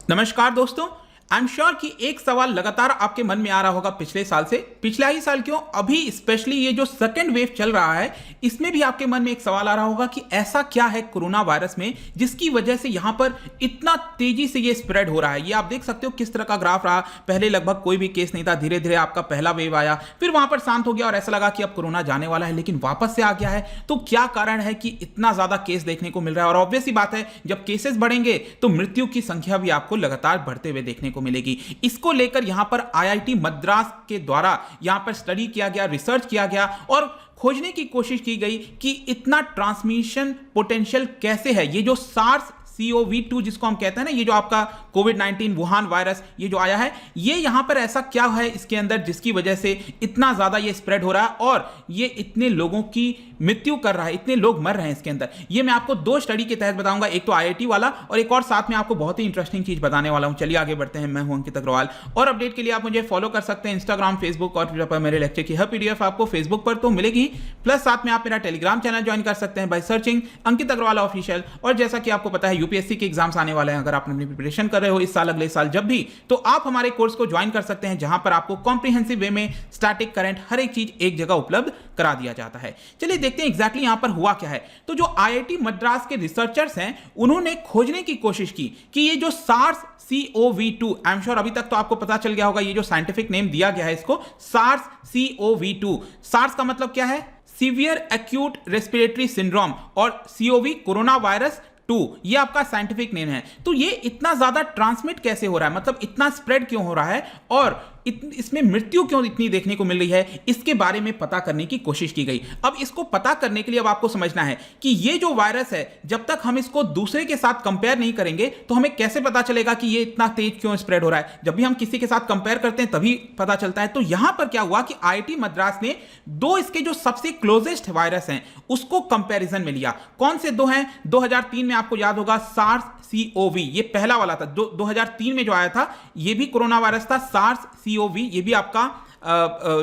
नमस्कार दोस्तों। I am sure कि एक सवाल लगातार आपके मन में आ रहा होगा पिछले साल से। पिछला ही साल क्यों, अभी स्पेशली ये जो सेकेंड वेव चल रहा है इसमें भी आपके मन में एक सवाल आ रहा होगा कि ऐसा क्या है कोरोना वायरस में जिसकी वजह से यहां पर इतना तेजी से ये स्प्रेड हो रहा है। ये आप देख सकते हो किस तरह का ग्राफ रहा। पहले लगभग कोई भी केस नहीं था, धीरे धीरे आपका पहला वेव आया, फिर वहां पर शांत हो गया और ऐसा लगा कि अब कोरोना जाने वाला है, लेकिन वापस से आ गया है। तो क्या कारण है कि इतना ज्यादा केस देखने को मिल रहा है? और ऑब्वियस ही बात है, जब केसेस बढ़ेंगे तो मृत्यु की संख्या भी आपको लगातार बढ़ते हुए देखने को मिलेगी। इसको लेकर यहां पर आईआईटी मद्रास के द्वारा यहां पर स्टडी किया गया, रिसर्च किया गया और खोजने की कोशिश की गई कि इतना ट्रांसमिशन पोटेंशियल कैसे है। ये जो सार्स CoV-2 जिसको हम कहते हैं ना, ये जो आपका कोविड-19 वुहान वायरस ये जो आया है, ये यहां पर ऐसा क्या है इसके अंदर जिसकी वजह से इतना ज्यादा ये स्प्रेड हो रहा है और ये इतने लोगों की मृत्यु कर रहा है, इतने लोग मर रहे हैं इसके अंदर। ये मैं आपको दो स्टडी के तहत बताऊंगा, एक तो आईआईटी वाला और एक और साथ में आपको बहुत ही इंटरेस्टिंग चीज बताने वाला हूं। चलिए आगे बढ़ते हैं। मैं हूं अंकित अग्रवाल और अपडेट के लिए आप मुझे फॉलो कर सकते हैं इंस्टाग्राम, फेसबुक और ट्विटर पर। मेरे लेक्चर की हर पीडीएफ आपको फेसबुक पर तो मिलेगी, प्लस साथ में आप मेरा टेलीग्राम चैनल ज्वाइन कर सकते हैं by searching Ankit Agarwal official. और जैसा कि आपको पता है यूपीएससी के एग्जाम्स आने वाले हैं, अगर आप अपनी प्रिपरेशन कर रहे हो इस साल, अगले साल जब भी, तो आप हमारे कोर्स को ज्वाइन कर सकते हैं जहां पर आपको कॉम्प्रिहेंसिव वे में स्टैटिक, करंट हर एक चीज एक जगह उपलब्ध करा दिया जाता है। चलिए देखते हैं एग्जैक्टली यहां पर हुआ क्या है। तो जो आईआईटी मद्रास के रिसर्चर्स हैं उन्होंने खोजने की कोशिश की कि ये जो SARS CoV-2, I am sure अभी तक तो आपको पता चल गया होगा ये जो साइंटिफिक नेम दिया गया है इसको, सार्स CoV-2। सार्स का मतलब क्या है? सीवियर एक्यूट रेस्पिरेटरी सिंड्रोम, और CoV कोरोना वायरस 2 ये आपका साइंटिफिक नेम है। तो ये इतना ज्यादा ट्रांसमिट कैसे हो रहा है, मतलब इतना स्प्रेड क्यों हो रहा है और इसमें मृत्यु क्यों इतनी देखने को मिल रही है, इसके बारे में पता करने की कोशिश की गई। अब इसको पता करने के लिए अब आपको समझना है कि ये जो वायरस है जब तक हम इसको दूसरे के साथ कंपेयर नहीं करेंगे तो हमें कैसे पता चलेगा कि ये इतना तेज क्यों स्प्रेड हो रहा है। जब भी हम किसी के साथ कंपेयर करते हैं तभी पता चलता है। तो यहां पर क्या हुआ कि आईआईटी मद्रास ने दो इसके जो सबसे क्लोजेस्ट वायरस हैं उसको कंपेरिजन में लिया। कौन से दो हैं? 2003 में आपको याद होगा सार्स CoV, ये पहला वाला था। 2003 में जो आया था ये भी कोरोना वायरस था, सार्स CoV, ये भी आपका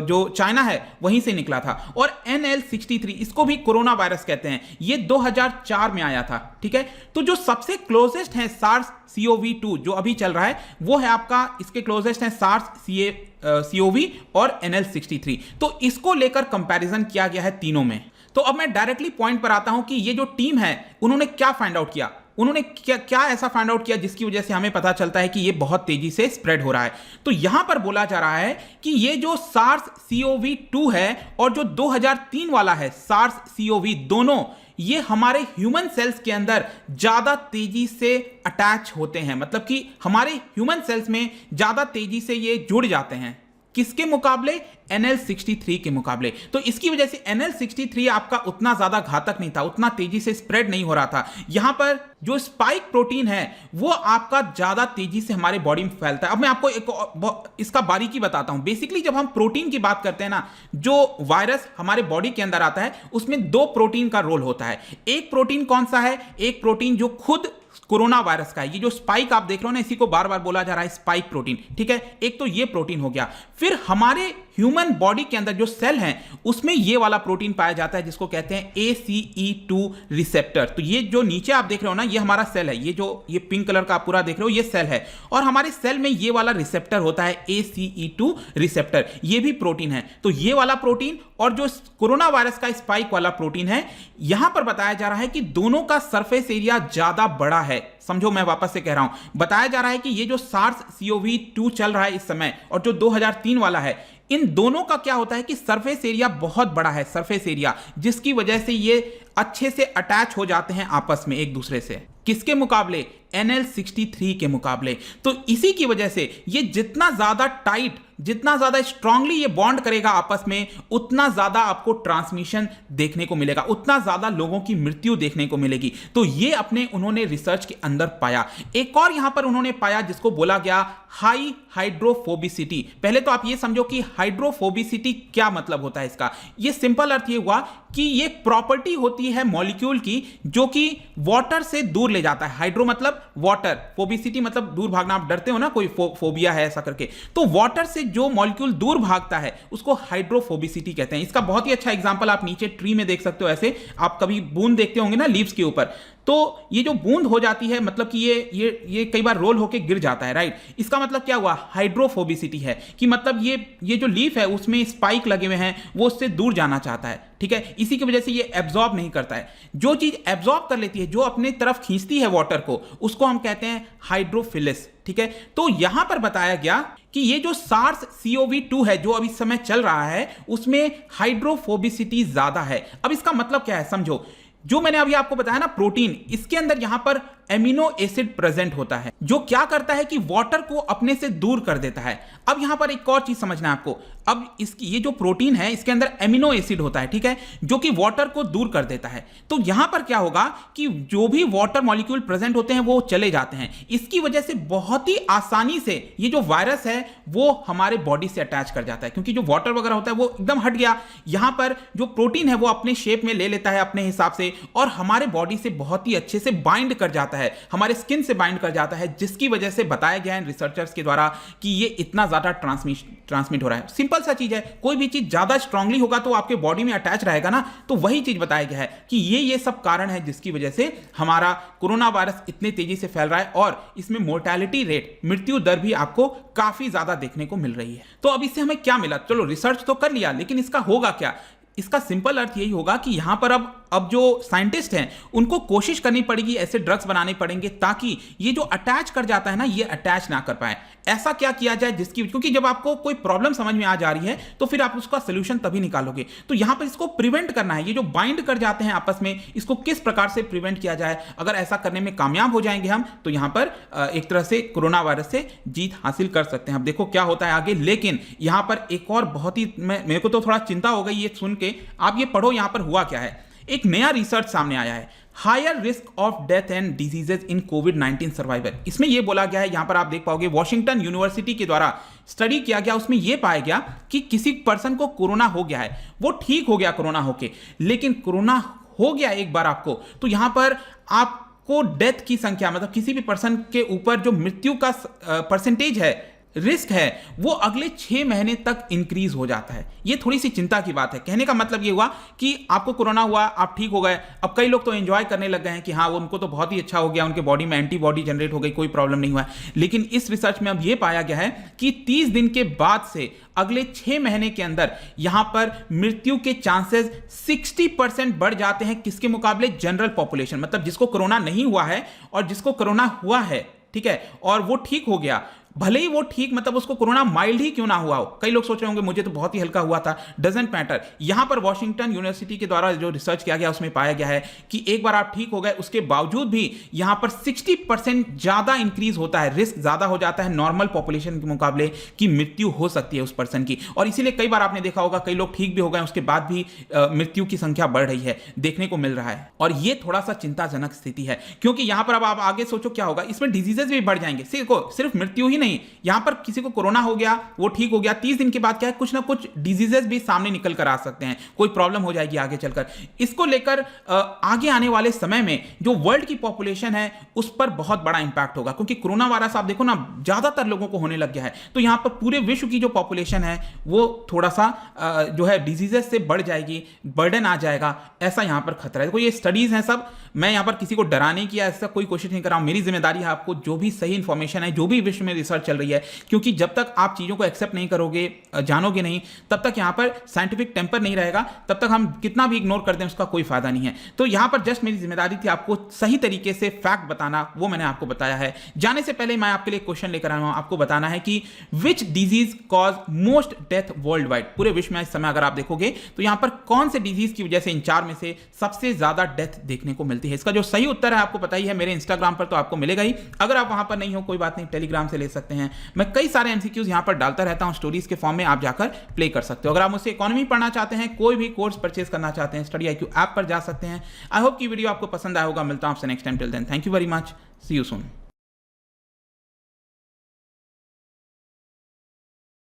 जो चाइना है वहीं से निकला था। और NL63 इसको भी कोरोना वायरस कहते हैं, ये 2004 में आया था। ठीक है, तो जो सबसे क्लोजेस्ट है सार्स CoV-2 जो अभी चल रहा है वो है आपका, इसके क्लोजेस्ट है सार्स CoV और NL63। तो इसको लेकर कंपैरिजन किया गया है तीनों में। तो अब मैं डायरेक्टली पॉइंट पर आता हूं कि ये जो टीम है उन्होंने क्या फाइंड आउट किया, उन्होंने क्या ऐसा फाइंड आउट किया जिसकी वजह से हमें पता चलता है कि ये बहुत तेजी से स्प्रेड हो रहा है। तो यहां पर बोला जा रहा है कि ये जो सार्स CoV-2 है और जो 2003 वाला है सार्स CoV, दोनों ये हमारे ह्यूमन सेल्स के अंदर ज्यादा तेजी से अटैच होते हैं, मतलब कि हमारे ह्यूमन सेल्स में ज्यादा तेजी से ये जुड़ जाते हैं। किसके मुकाबले? NL63 के मुकाबले। तो इसकी वजह से NL63 आपका उतना ज्यादा घातक नहीं था, उतना तेजी से स्प्रेड नहीं हो रहा था। यहां पर जो स्पाइक प्रोटीन है वो आपका ज्यादा तेजी से हमारे बॉडी में फैलता है। अब मैं आपको एक इसका बारीकी बताता हूं। बेसिकली जब हम प्रोटीन की बात करते हैं ना, जो वायरस हमारे बॉडी के अंदर आता है उसमें दो प्रोटीन का रोल होता है। एक प्रोटीन कौन सा है? एक प्रोटीन जो खुद कोरोना वायरस का है, ये जो स्पाइक आप देख रहे हो ना, इसी को बार बार बोला जा रहा है स्पाइक प्रोटीन। ठीक है, एक तो ये प्रोटीन हो गया। फिर हमारे ह्यूमन बॉडी के अंदर जो सेल हैं उसमें ये वाला प्रोटीन पाया जाता है जिसको कहते हैं ACE2 रिसेप्टर। तो ये जो नीचे आप देख रहे हो ना, ये हमारा सेल है, ये पिंक कलर का आप पूरा देख रहे हो, ये सेल है और हमारे सेल में ये वाला रिसेप्टर होता है ACE2 रिसेप्टर, ये भी प्रोटीन है। तो ये वाला प्रोटीन और जो कोरोना वायरस का स्पाइक वाला प्रोटीन है, यहां पर बताया जा रहा है कि दोनों का सरफेस एरिया ज्यादा बड़ा है। समझो, मैं वापस से कह रहा हूं, बताया जा रहा है कि ये जो सार्स CoV-2 चल रहा है इस समय और जो 2003 वाला है, इन दोनों का क्या होता है कि सरफेस एरिया बहुत बड़ा है, सरफेस एरिया, जिसकी वजह से ये अच्छे से अटैच हो जाते हैं आपस में एक दूसरे से। किसके मुकाबले? NL63 के मुकाबले। तो इसी की वजह से ये जितना ज्यादा टाइट, जितना ज्यादा स्ट्रांगली ये बॉन्ड करेगा आपस में, उतना ज्यादा आपको ट्रांसमिशन देखने को मिलेगा, उतना ज्यादा लोगों की मृत्यु देखने को मिलेगी। तो ये उन्होंने रिसर्च के अंदर पाया। एक और यहां पर उन्होंने पाया जिसको बोला गया हाई हाइड्रोफोबिसिटी। पहले तो आप ये समझो कि हाइड्रोफोबिसिटी क्या मतलब होता है इसका। ये सिंपल अर्थ ये हुआ कि ये प्रॉपर्टी होती है मॉलिक्यूल की जो कि वाटर से दूर ले जाता है। हाइड्रो मतलब वाटर, फोबिसिटी मतलब दूर भागना। आप डरते हो ना, कोई फोबिया है ऐसा करके, तो वाटर से जो मॉलिक्यूल दूर भागता है उसको हाइड्रोफोबिसिटी कहते हैं। इसका बहुत ही अच्छा एग्जांपल आप नीचे ट्री में देख सकते हो। ऐसे आप कभी बूंद देखते होंगे ना लीव्स के ऊपर, तो ये जो बूंद हो जाती है, मतलब कि ये कई बार रोल होके गिर जाता है, राइट। इसका मतलब क्या हुआ, हाइड्रोफोबिसिटी है, कि मतलब ये जो लीफ है उसमें स्पाइक लगे हुए हैं, वो उससे दूर जाना चाहता है, ठीक है। इसी की वजह से ये एब्जॉर्ब नहीं करता है। जो चीज एब्जॉर्ब कर लेती है, जो अपने तरफ खींचती है वाटर को, उसको हम कहते हैं हाइड्रोफिलिस, ठीक है। तो यहां पर बताया गया कि ये जो SARS-CoV-2 है जो अभी समय चल रहा है, उसमें हाइड्रोफोबिसिटी ज्यादा है। अब इसका मतलब क्या है समझो, जो मैंने अभी आपको बताया ना प्रोटीन, इसके अंदर यहां पर एमिनो एसिड प्रेजेंट होता है, जो क्या करता है कि वाटर को अपने से दूर कर देता है। अब यहां पर एक और चीज समझना है आपको, अब इसकी ये जो प्रोटीन है इसके अंदर एमिनो एसिड होता है, ठीक है, जो कि वाटर को दूर कर देता है। तो यहां पर क्या होगा कि जो भी वाटर मॉलिक्यूल प्रेजेंट होते हैं वो चले जाते हैं। इसकी वजह से बहुत ही आसानी से ये जो वायरस है वो हमारे बॉडी से अटैच कर जाता है, क्योंकि जो वाटर वगैरह होता है वो एकदम हट गया। यहां पर जो प्रोटीन है वो अपने शेप में ले लेता है अपने हिसाब से, और हमारे बॉडी से बहुत ही अच्छे से बाइंड कर जाता है, हमारे स्किन से बाइंड कर जाता है, जिसकी वजह से बताया गया है रिसर्चर्स के द्वारा कि ये इतना ज्यादा ट्रांसमिट हो रहा है। सिंपल सा चीज है, कोई भी चीज ज्यादा स्ट्रांगली होगा तो आपके बॉडी में अटैच रहेगा ना, तो वही चीज बताया गया है कि ये सब कारण है जिसकी वजह से हमारा कोरोना वायरस इतने तेजी से फैल रहा है, और इसमें मोर्टेलिटी रेट, मृत्यु दर भी आपको काफी ज्यादा देखने को मिल रही है। तो अब इससे हमें क्या मिला, चलो रिसर्च तो कर लिया, लेकिन इसका होगा क्या। इसका सिंपल अर्थ यही होगा कि यहां पर अब जो साइंटिस्ट हैं उनको कोशिश करनी पड़ेगी, ऐसे ड्रग्स बनाने पड़ेंगे ताकि ये जो अटैच कर जाता है ना, ये अटैच ना कर पाए। ऐसा क्या किया जाए जिसकी, क्योंकि जब आपको कोई प्रॉब्लम समझ में आ जा रही है तो फिर आप उसका सोल्यूशन तभी निकालोगे। तो यहां पर इसको प्रिवेंट करना है, ये जो बाइंड कर जाते हैं आपस में, इसको किस प्रकार से प्रिवेंट किया जाए। अगर ऐसा करने में कामयाब हो जाएंगे हम, तो यहां पर एक तरह से कोरोना वायरस से जीत हासिल कर सकते हैं। अब देखो क्या होता है आगे। लेकिन यहां पर एक और बहुत ही, मेरे को तो थोड़ा चिंता हो गई ये सुन के। आप ये पढ़ो यहां पर हुआ क्या है। एक नया रिसर्च सामने आया है, higher risk of death and diseases in कोविड-19 सर्वाइवर। इसमें यह बोला गया है, यहां पर आप देख पाओगे, वॉशिंगटन यूनिवर्सिटी के द्वारा स्टडी किया गया। उसमें यह पाया गया कि किसी पर्सन को कोरोना हो गया है, वो ठीक हो गया कोरोना होके, लेकिन कोरोना हो गया एक बार आपको, तो यहां पर आपको डेथ की संख्या, मतलब किसी भी पर्सन के ऊपर जो मृत्यु का परसेंटेज है, रिस्क है, वो अगले 6 महीने तक इंक्रीज हो जाता है। ये थोड़ी सी चिंता की बात है। कहने का मतलब ये हुआ कि आपको कोरोना हुआ, आप ठीक हो गए, अब कई लोग तो एंजॉय करने लग गए हैं कि हाँ उनको तो बहुत ही अच्छा हो गया, उनके बॉडी में एंटीबॉडी जनरेट हो गई, कोई प्रॉब्लम नहीं हुआ। लेकिन इस रिसर्च में अब ये पाया गया है कि 30 दिन के बाद से अगले 6 महीने के अंदर यहां पर मृत्यु के चांसेस 60% बढ़ जाते हैं। किसके मुकाबले, जनरल पॉपुलेशन, मतलब जिसको कोरोना नहीं हुआ है और जिसको कोरोना हुआ है, ठीक है, और वो ठीक हो गया, भले ही वो ठीक, मतलब उसको कोरोना माइल्ड ही क्यों ना हुआ हो। कई लोग सोच रहे होंगे मुझे तो बहुत ही हल्का हुआ था, डजंट मैटर। यहां पर वॉशिंगटन यूनिवर्सिटी के द्वारा जो रिसर्च किया गया उसमें पाया गया है कि एक बार आप ठीक हो गए, उसके बावजूद भी यहां पर 60% ज्यादा इंक्रीज होता है, रिस्क ज्यादा हो जाता है नॉर्मल पॉपुलेशन के मुकाबले, की मृत्यु हो सकती है उस पर्सन की। और इसीलिए कई बार आपने देखा होगा कई लोग ठीक भी हो गए, उसके बाद भी मृत्यु की संख्या बढ़ रही है, देखने को मिल रहा है। और यह थोड़ा सा चिंताजनक स्थिति है, क्योंकि यहां पर अब आप आगे सोचो क्या होगा, इसमें डिजीजेस भी बढ़ जाएंगे। सिर्फ मृत्यु ही नहीं, यहां पर किसी को कोरोना हो गया, वो ठीक हो गया, 30 दिन के बाद क्या है, कुछ ना कुछ डिजीजेस भी सामने निकल कर आ सकते हैं, कोई प्रॉब्लम हो जाएगी आगे चलकर। इसको लेकर आगे आने वाले समय में जो वर्ल्ड की पॉपुलेशन है उस पर बहुत बड़ा इंपैक्ट होगा, क्योंकि कोरोना वायरस आप देखो ना ज्यादातर लोगों को होने लग गया है। तो यहां पर पूरे विश्व की जो पॉपुलेशन है वो थोड़ा सा जो है डिजीजेस से बढ़ जाएगी, बर्डन आ जाएगा, ऐसा यहां पर खतरा है। देखो ये स्टडीज हैं सब, मैं यहां पर किसी को डराने की ऐसा कोई कोशिश नहीं कर रहा हूं। मेरी जिम्मेदारी है आपको जो भी सही इंफॉर्मेशन है, जो भी विश्व में रिसर्च चल रही है, क्योंकि जब तक आप चीजों को एक्सेप्ट नहीं करोगे, जानोगे नहीं, तब तक यहां पर साइंटिफिक टेम्पर नहीं रहेगा, तब तक हम कितना भी इग्नोर कर दें उसका कोई फायदा नहीं है। तो यहां पर जस्ट मेरी जिम्मेदारी थी आपको सही तरीके से फैक्ट बताना, वो मैंने आपको बताया है। जाने से पहले मैं आपके लिए क्वेश्चन लेकर आया हूं, आपको बताना है कि which disease cause most death world wide. पूरे विश्व में इस समय अगर आप देखोगे तो यहां पर कौन से डिजीज की वजह से इन 4 में से सबसे ज्यादा डेथ देखने को मिलती है। इसका जो सही उत्तर है आपको पता ही है, मेरे इंस्टाग्राम पर तो आपको मिलेगा ही। अगर आप वहां पर नहीं हो कोई बात नहीं, टेलीग्राम से ले सकते हैं। मैं कई सारे एमसीक्यूज यहां पर डालता रहता हूं स्टोरीज के फॉर्म में, आप जाकर प्ले कर सकते हो। अगर आप मुझसे इकोनॉमी पढ़ना चाहते हैं, कोई भी कोर्स परचेज करना चाहते हैं, स्टडी IQ ऐप पर जा सकते हैं। आई होप कि वीडियो आपको पसंद आया होगा। मिलता हूं आपसे next time. Till then thank you very much, see you soon.